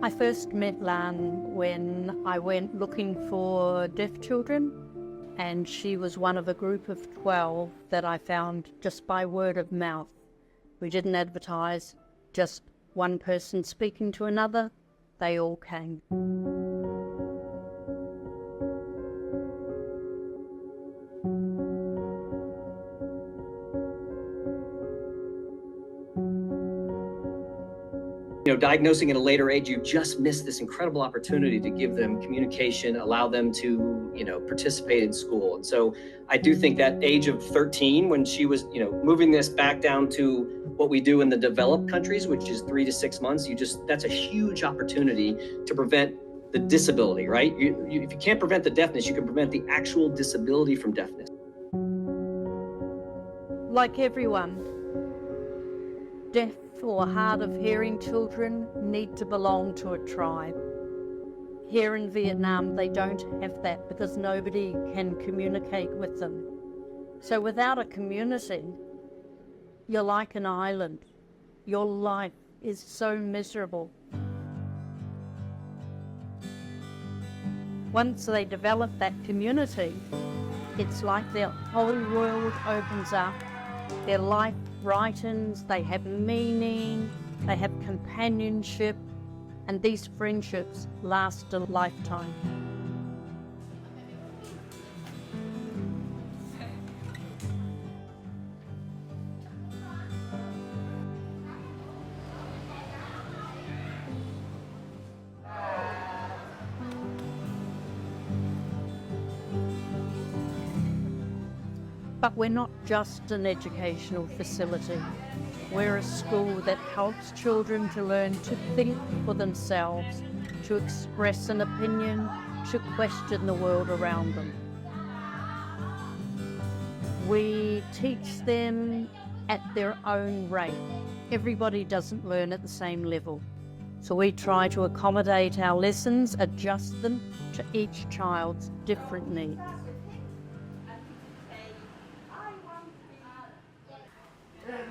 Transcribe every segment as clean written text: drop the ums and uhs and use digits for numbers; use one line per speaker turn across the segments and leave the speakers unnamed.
I first met Lan when I went looking for deaf children, and she was one of a group of 12 that I found just by word of mouth. We didn't advertise, just one person speaking to another, they all came.
Diagnosing at a later age, you just miss this incredible opportunity to give them communication, allow them to, participate in school. And so I do think that age of 13, when she was, moving this back down to what we do in the developed countries, which is 3 to 6 months, that's a huge opportunity to prevent the disability, right? If you can't prevent the deafness, you can prevent the actual disability from deafness.
Like everyone, deaf or hard of hearing children need to belong to a tribe. Here in Vietnam, they don't have that because nobody can communicate with them. So without a community, you're like an island. Your life is so miserable. Once they develop that community, it's like their whole world opens up. Their life brightens, they have meaning, they have companionship, and these friendships last a lifetime. But we're not just an educational facility. We're a school that helps children to learn to think for themselves, to express an opinion, to question the world around them. We teach them at their own rate. Everybody doesn't learn at the same level. So we try to accommodate our lessons, adjust them to each child's different needs.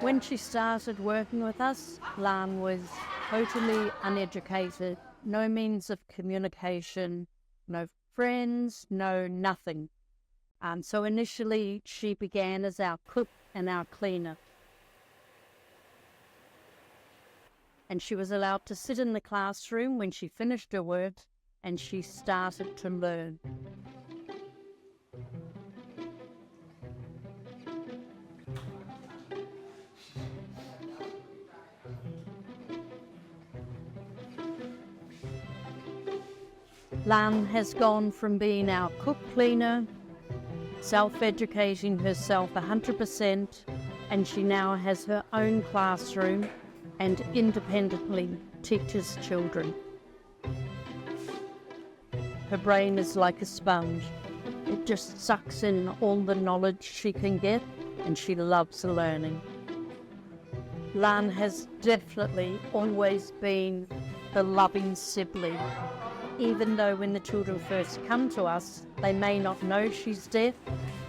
When she started working with us, Lan was totally uneducated, no means of communication, no friends, no nothing. So initially she began as our cook and our cleaner. And she was allowed to sit in the classroom when she finished her work and she started to learn. Lan has gone from being our cook cleaner, self-educating herself 100%, and she now has her own classroom and independently teaches children. Her brain is like a sponge. It just sucks in all the knowledge she can get, and she loves learning. Lan has definitely always been the loving sibling. Even though when the children first come to us, they may not know she's deaf,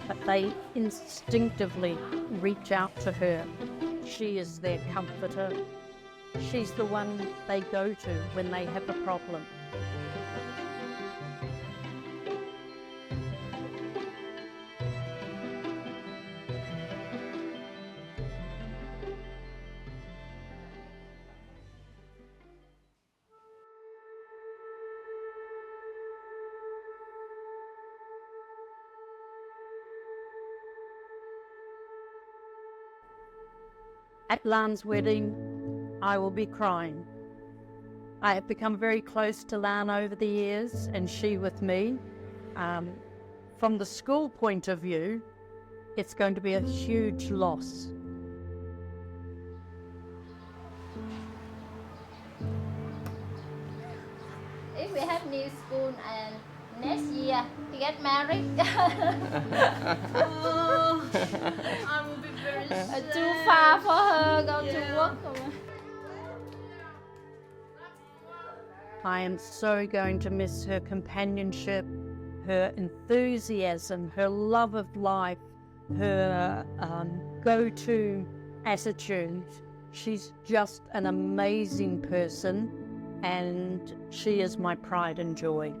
but they instinctively reach out to her. She is their comforter. She's the one they go to when they have a problem. At Lan's wedding, I will be crying. I have become very close to Lan over the years, and she with me. From the school point of view, it's going to be a huge loss.
If we have new school and next year we get married.
Oh, I will be very sad.
Too far for her, go to work.
I am so going to miss her companionship, her enthusiasm, her love of life, her go-to attitude. She's just an amazing person, and she is my pride and joy.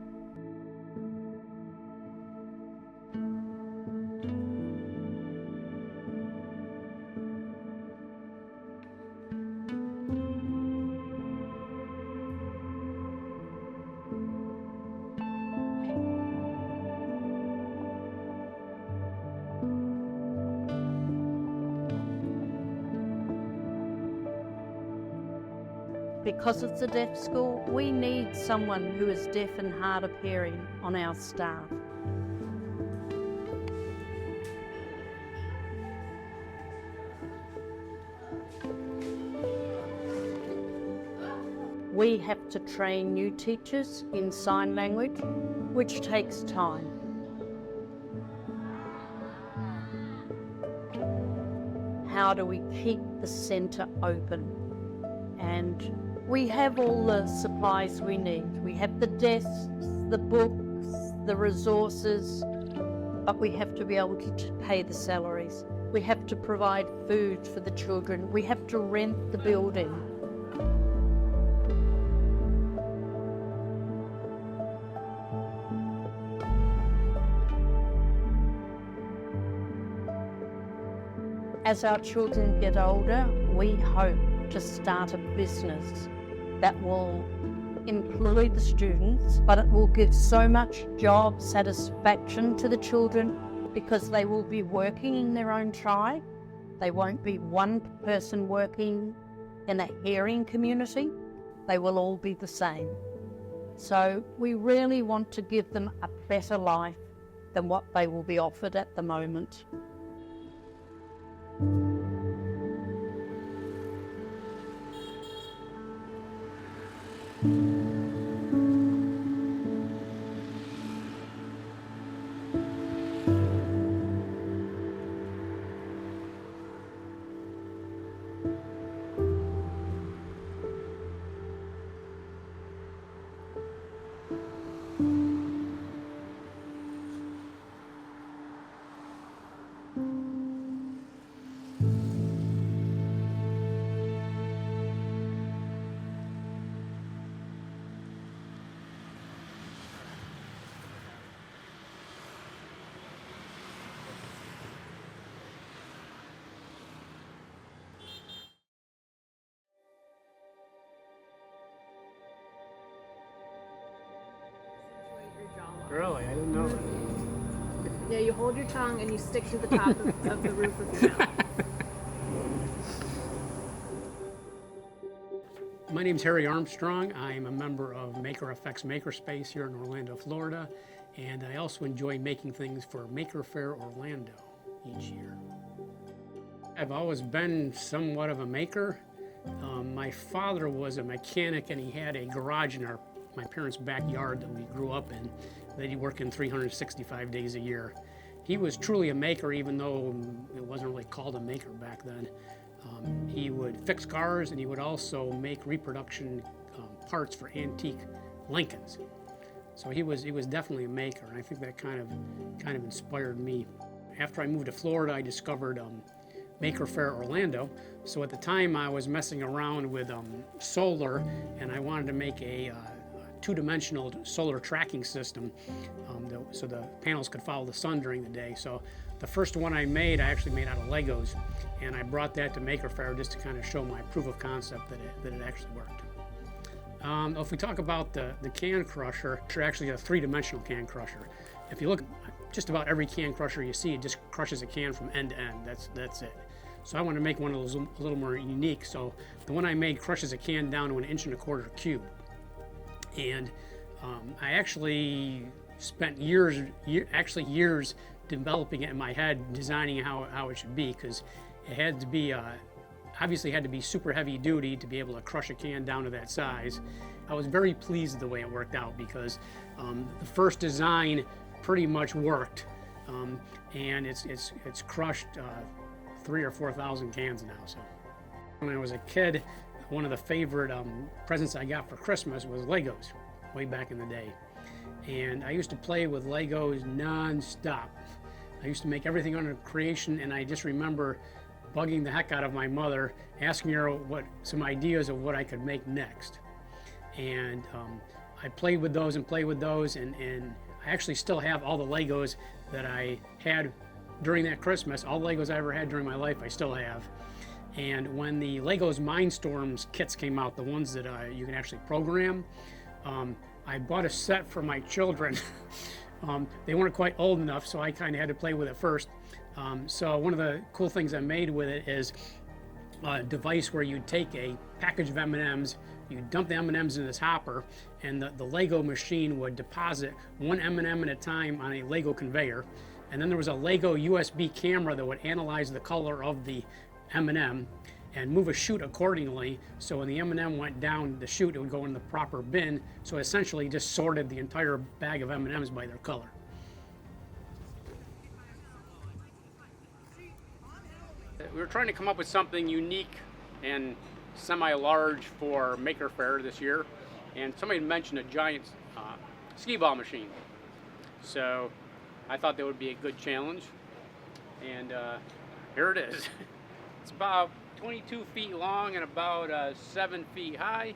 Because it's a deaf school, we need someone who is deaf and hard of hearing on our staff. We have to train new teachers in sign language, which takes time. How do we keep the centre open? And we have all the supplies we need. We have the desks, the books, the resources, but we have to be able to pay the salaries. We have to provide food for the children. We have to rent the building. As our children get older, we hope to start a business that will employ the students, but it will give so much job satisfaction to the children because they will be working in their own tribe. They won't be one person working in a hearing community. They will all be the same. So we really want to give them a better life than what they will be offered at the moment.
Really? I didn't know that.
Yeah, you hold your tongue and you stick to the top of the roof of your mouth.
My name's Harry Armstrong. I'm a member of Maker Effects Makerspace here in Orlando, Florida, and I also enjoy making things for Maker Faire Orlando each year. I've always been somewhat of a maker. My father was a mechanic and he had a garage in my parents' backyard that we grew up in that he worked in 365 days a year. He was truly a maker, even though it wasn't really called a maker back then. He would fix cars and he would also make reproduction parts for antique Lincolns. So he was definitely a maker, and I think that kind of inspired me. After I moved to Florida, I discovered Maker Faire Orlando. So at the time I was messing around with solar, and I wanted to make a two-dimensional solar tracking system so the panels could follow the sun during the day. So the first one I actually made out of Legos, and I brought that to Maker Faire just to kind of show my proof of concept that it actually worked. If we talk about the can crusher, it's actually a three-dimensional can crusher. If you look at just about every can crusher you see, it just crushes a can from end to end. That's it. So I want to make one of those a little more unique. So the one I made crushes a can down to 1.25 inch cube. And I actually spent years developing it in my head, designing how it should be, because it had to be obviously had to be super heavy duty to be able to crush a can down to that size. I was very pleased with the way it worked out because the first design pretty much worked, and it's crushed 3,000 or 4,000 cans now. So when I was a kid, one of the favorite presents I got for Christmas was Legos way back in the day. And I used to play with Legos non-stop. I used to make everything under creation, and I just remember bugging the heck out of my mother, asking her some ideas of what I could make next. And I played with those and I actually still have all the Legos that I had during that Christmas. All the Legos I ever had during my life, I still have. And when the Legos Mindstorms kits came out, the ones that you can actually program, I bought a set for my children. They weren't quite old enough, so I kind of had to play with it first. So one of the cool things I made with it is a device where you take a package of M&Ms, you dump the M&Ms in this hopper, and the Lego machine would deposit one M&M at a time on a Lego conveyor. And then there was a Lego USB camera that would analyze the color of the M&M and move a chute accordingly. So when the M&M went down the chute, it would go in the proper bin. So essentially just sorted the entire bag of M&Ms by their color. We were trying to come up with something unique and semi-large for Maker Faire this year, and somebody mentioned a giant skee ball machine. So I thought that would be a good challenge, and here it is. It's about 22 feet long and about 7 feet high.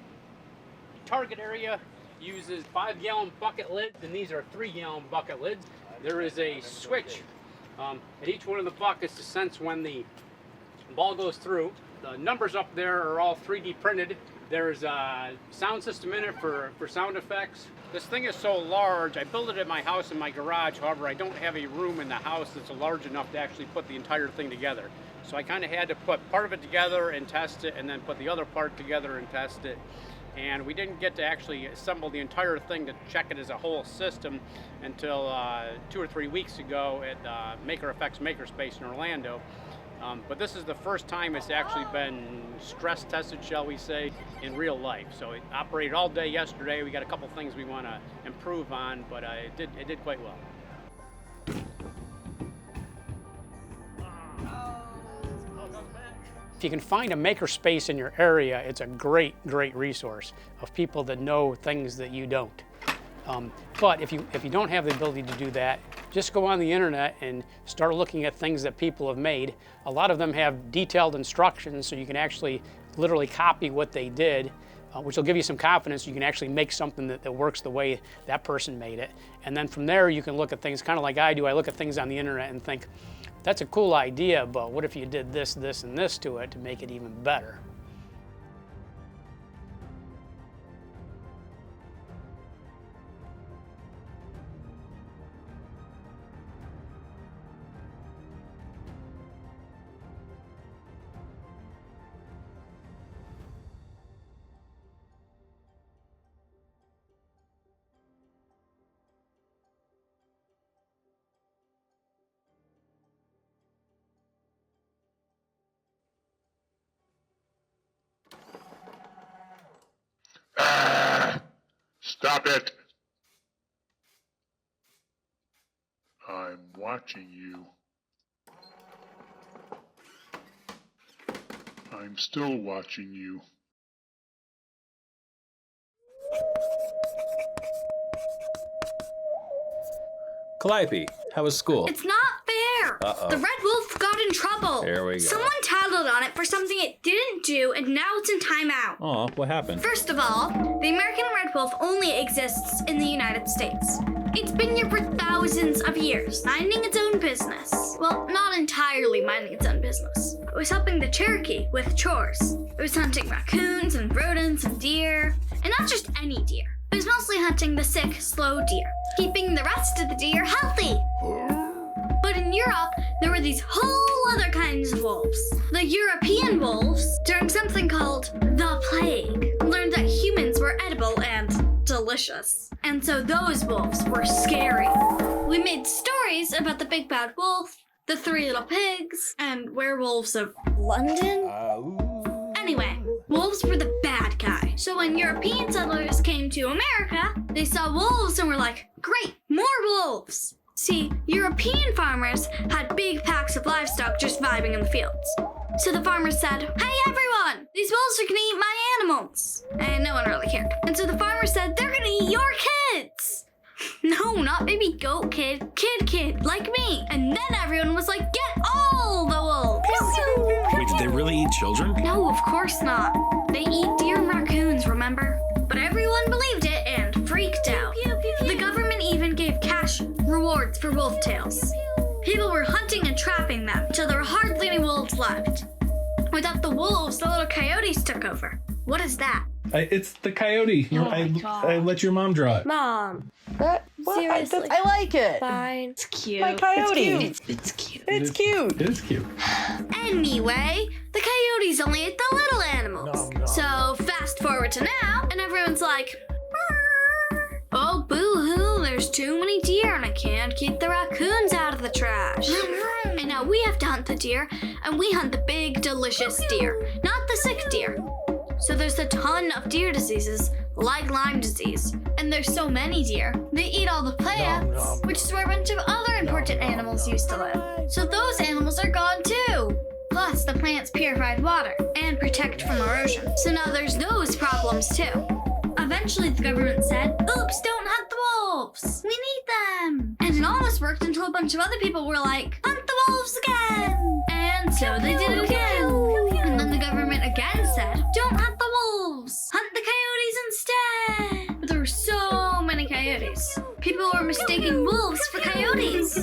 The target area uses 5-gallon bucket lids, and these are 3-gallon bucket lids. There is a switch at each one of the buckets to sense when the ball goes through. The numbers up there are all 3D printed. There's a sound system in it for sound effects. This thing is so large, I built it at my house in my garage. However, I don't have a room in the house that's large enough to actually put the entire thing together. So I kind of had to put part of it together and test it, and then put the other part together and test it. And we didn't get to actually assemble the entire thing to check it as a whole system until 2 or 3 weeks ago at Maker Effects Makerspace in Orlando. But this is the first time it's actually been stress tested, shall we say, in real life. So it operated all day yesterday. We got a couple things we want to improve on, but it did quite well. If you can find a makerspace in your area, it's a great resource of people that know things that you don't. But if you don't have the ability to do that, just go on the internet and start looking at things that people have made. A lot of them have detailed instructions, so you can actually literally copy what they did, which will give you some confidence you can actually make something that works the way that person made it. And then from there you can look at things kind of like I do. I look at things on the internet and think, that's a cool idea, but what if you did this, this, and this to it to make it even better?
Stop it! I'm watching you. I'm still watching you.
Calliope, how was school?
It's not fair!
Uh-oh.
The Red Wolf got in trouble.
There we go.
Someone tattled on it for something it didn't do, and now it's in timeout.
Aw, what happened?
First of all, the American Red Wolf only exists in the United States. It's been here for thousands of years, minding its own business. Well, not entirely minding its own business. It was helping the Cherokee with chores. It was hunting raccoons and rodents and deer. And not just any deer. It was mostly hunting the sick, slow deer, keeping the rest of the deer healthy. But in Europe, there were these whole other kinds of wolves. The European wolves, during something called the plague, learned that humans were edible and delicious. And so those wolves were scary. We made stories about the big bad wolf, the 3 little pigs, and werewolves of London. Anyway, wolves were the bad guy. So when European settlers came to America, they saw wolves and were like, great, more wolves. See, European farmers had big packs of livestock just vibing in the fields. So the farmers said, hey everyone, these wolves are gonna eat my animals. And no one really cared. And so the farmer said, they're gonna eat your kids. No, not baby goat kid, kid, like me. And then everyone was like, get all the wolves.
Wait, did they really eat children?
No, of course not. They eat deer and raccoons, remember? But everyone Everyone believed it and freaked out. The government even gave cash rewards for wolf tails. People were hunting and trapping them till there were hardly any wolves left. Without the wolves, the little coyotes took over. What is that?
It's the coyote. I let your mom draw it.
Mom.
Seriously. I like it.
Fine.
It's cute. My coyote.
It's cute.
It's cute.
It is cute.
Anyway, the coyotes only ate the little animals. So fast forward to now, and everyone's like, oh, boo-hoo, there's too many deer and I can't keep the raccoons out of the trash. And now we have to hunt the deer, and we hunt the big, delicious deer, not the sick deer. So there's a ton of deer diseases, like Lyme disease. And there's so many deer, they eat all the plants, which is where a bunch of other important animals used to live. So those animals are gone too. Plus, the plants purified water and protect from erosion. So now there's those problems too. Eventually, the government said, oops, don't hunt the wolves. We need them. And it almost worked until a bunch of other people were like, hunt the wolves again. And so they did it again. And then the government again said, don't hunt the wolves. Hunt the coyotes instead. But there were so many coyotes. People were mistaking wolves for coyotes.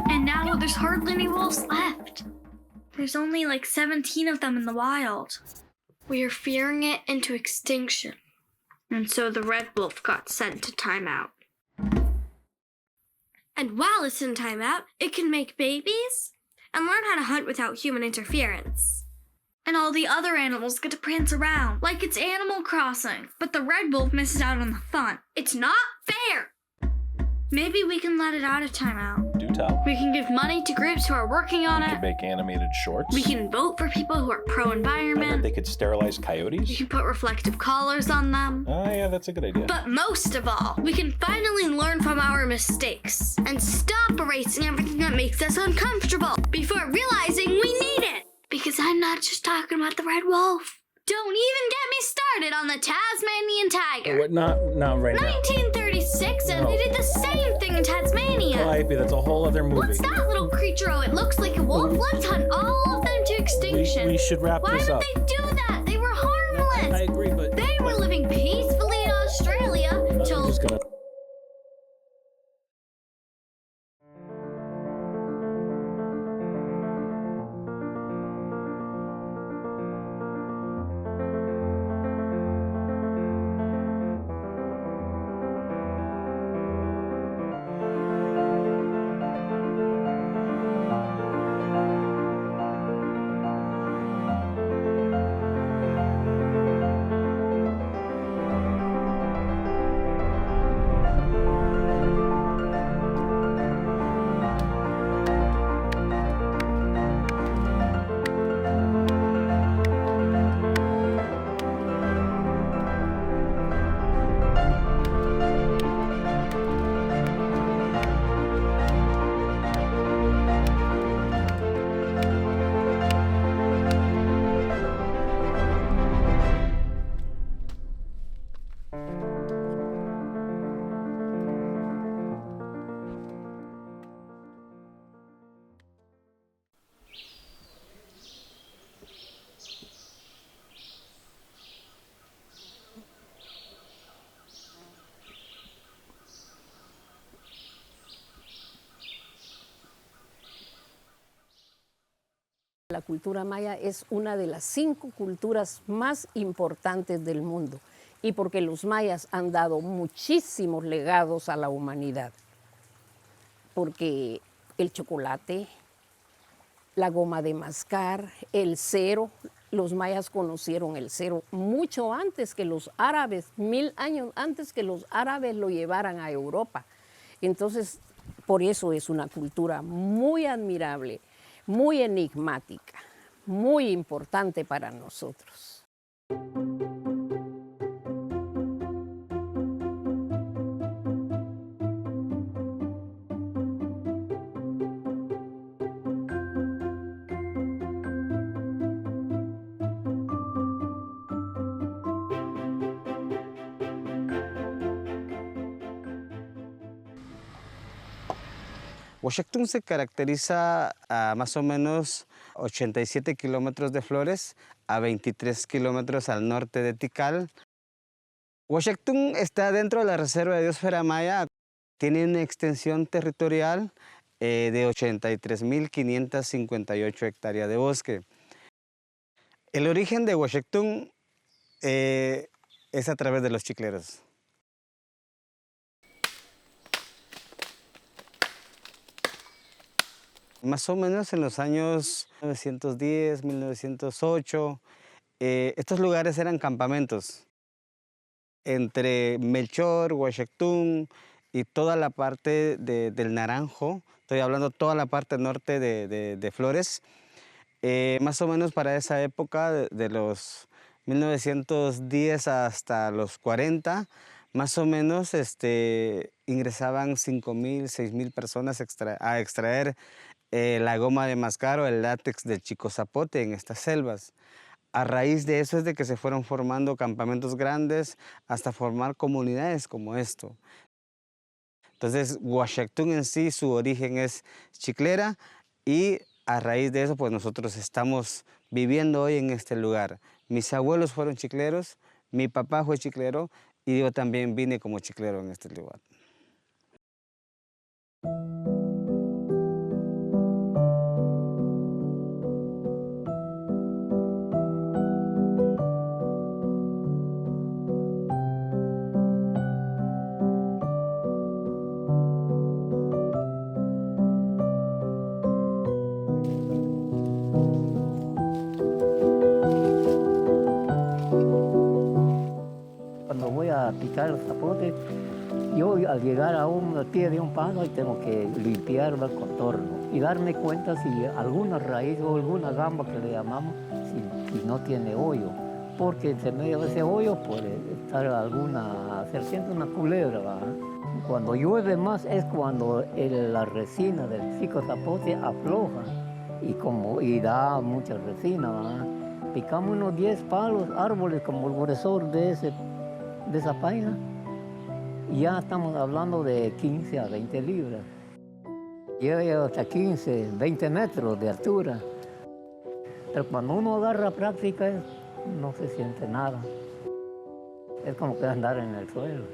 And now there's hardly any wolves left. There's only like 17 of them in the wild. We are fearing it into extinction. And so the red wolf got sent to timeout. And while it's in timeout, it can make babies and learn how to hunt without human interference. And all the other animals get to prance around like it's Animal Crossing. But the red wolf misses out on the fun. It's not fair. Maybe we can let it out of timeout.
Do tell.
We can give money to groups who are working on
We
it.
could make animated shorts.
We can vote for people who are
And
pro-environment.
then they could sterilize
You
coyotes.
can put reflective collars on them.
Oh, yeah, that's a good idea.
But most of all, we can finally learn from our mistakes and stop erasing everything that makes us uncomfortable before realizing we need it. Because I'm not just talking about the red wolf. Don't even get me started on the Tasmanian tiger.
What? Not right now.
1936, and
No.
they did the same thing in Tasmania.
Calliope, that's a whole other movie.
What's that little creature? Oh, it looks like a wolf. Let's hunt all of them to extinction.
We should wrap
Why
this
would
up.
they do that? They were harmless.
I agree, but
They were living peacefully in Australia
I'm
till
just gonna.
La cultura maya es una de las 5 culturas más importantes del mundo y porque los mayas han dado muchísimos legados a la humanidad. Porque el chocolate, la goma de mascar, el cero, los mayas conocieron el cero mucho antes que los árabes, 1000 años antes que los árabes lo llevaran a Europa. Entonces, por eso es una cultura muy admirable, muy enigmática, muy importante para nosotros.
Washington se caracteriza a más o menos 87 kilómetros de Flores, a 23 kilómetros al norte de Tikal. Washington está dentro de la Reserva de Biosfera Maya. Tiene una extensión territorial de 83.558 hectáreas de bosque. El origen de Washington es a través de los chicleros. Más o menos en los años 1910, 1908, estos lugares eran campamentos. Entre Melchor, Washington y toda la parte del Naranjo, estoy hablando toda la parte norte de Flores, más o menos para esa época, de los 1910 hasta los 40, más o menos ingresaban 5.000, 6.000 personas a extraer la goma de mascar o el látex del chico zapote en estas selvas. A raíz de eso es de que se fueron formando campamentos grandes hasta formar comunidades como esto. Entonces, Washington en sí, su origen es chiclera y a raíz de eso, pues nosotros estamos viviendo hoy en este lugar. Mis abuelos fueron chicleros, mi papá fue chiclero y yo también vine como chiclero en este lugar.
Cuando voy a picar el zapote, yo al llegar a un pie de un palo tengo que limpiar el contorno y darme cuenta si alguna raíz o alguna gamba que le llamamos, si no tiene hoyo, porque en medio de ese hoyo puede estar alguna serpiente, una culebra, ¿verdad? Cuando llueve más es cuando la resina del chico zapote afloja y da mucha resina, ¿verdad? Picamos unos 10 palos, árboles como el gruesor de esa paina, y ya estamos hablando de 15 a 20 libras. Llega hasta 15, 20 metros de altura. Pero cuando uno agarra práctica, no se siente nada. Es como que andar en el suelo.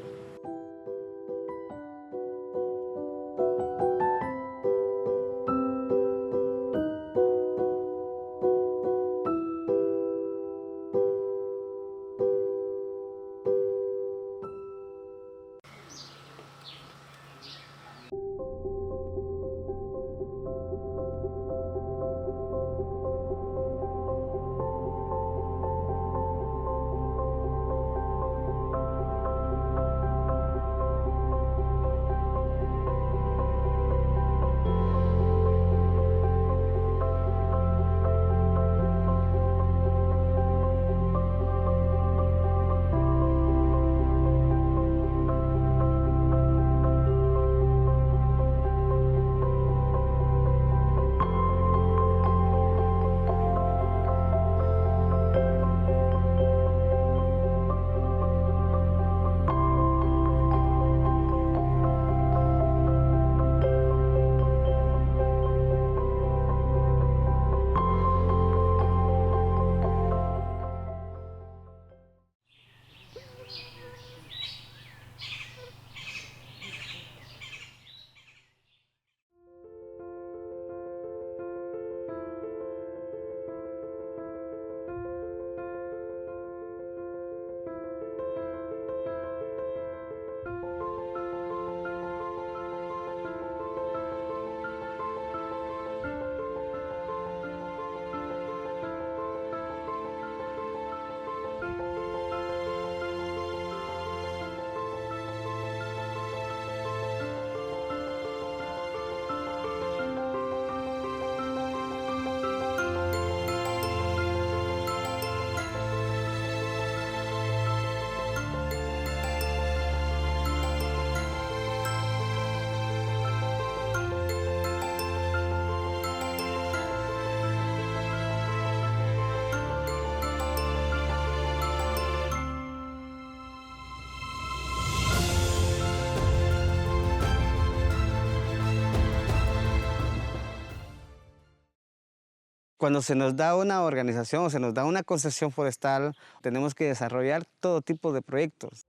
Cuando se nos da una organización o se nos da una concesión forestal, tenemos que desarrollar todo tipo de proyectos.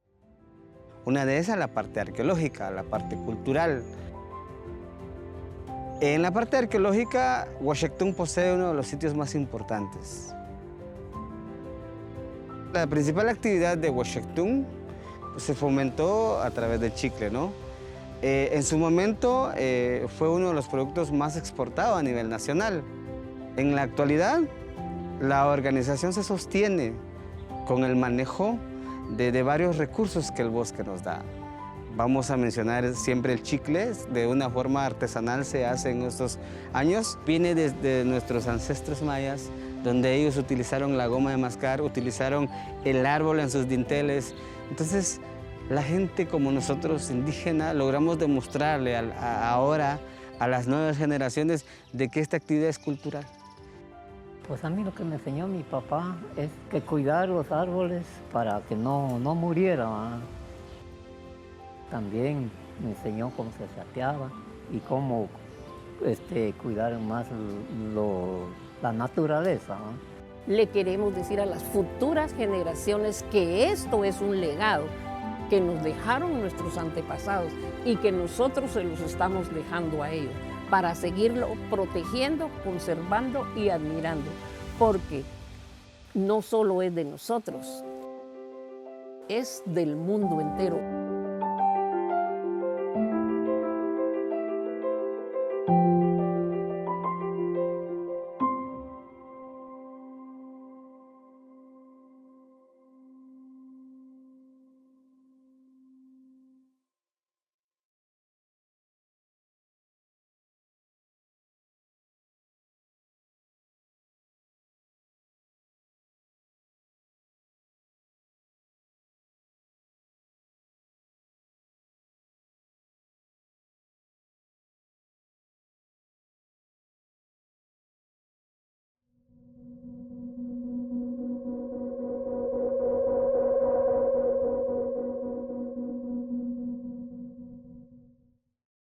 Una de esas es la parte arqueológica, la parte cultural. En la parte arqueológica, Washington posee uno de los sitios más importantes. La principal actividad de Washington se fomentó a través del chicle, ¿no? En su momento fue uno de los productos más exportados a nivel nacional. En la actualidad, la organización se sostiene con el manejo de varios recursos que el bosque nos da. Vamos a mencionar siempre el chicle, de una forma artesanal se hace en estos años. Viene desde nuestros ancestros mayas, donde ellos utilizaron la goma de mascar, utilizaron el árbol en sus dinteles. Entonces, la gente como nosotros, indígenas, logramos demostrarle ahora a las nuevas generaciones de que esta actividad es cultural.
Pues a mí lo que me enseñó mi papá es que cuidar los árboles para que no murieran, ¿verdad? También me enseñó cómo se sateaba y cómo cuidar más la naturaleza, ¿no?
Le queremos decir a las futuras generaciones que esto es un legado que nos dejaron nuestros antepasados y que nosotros se los estamos dejando a ellos para seguirlo protegiendo, conservando y admirando, porque no solo es de nosotros, es del mundo entero.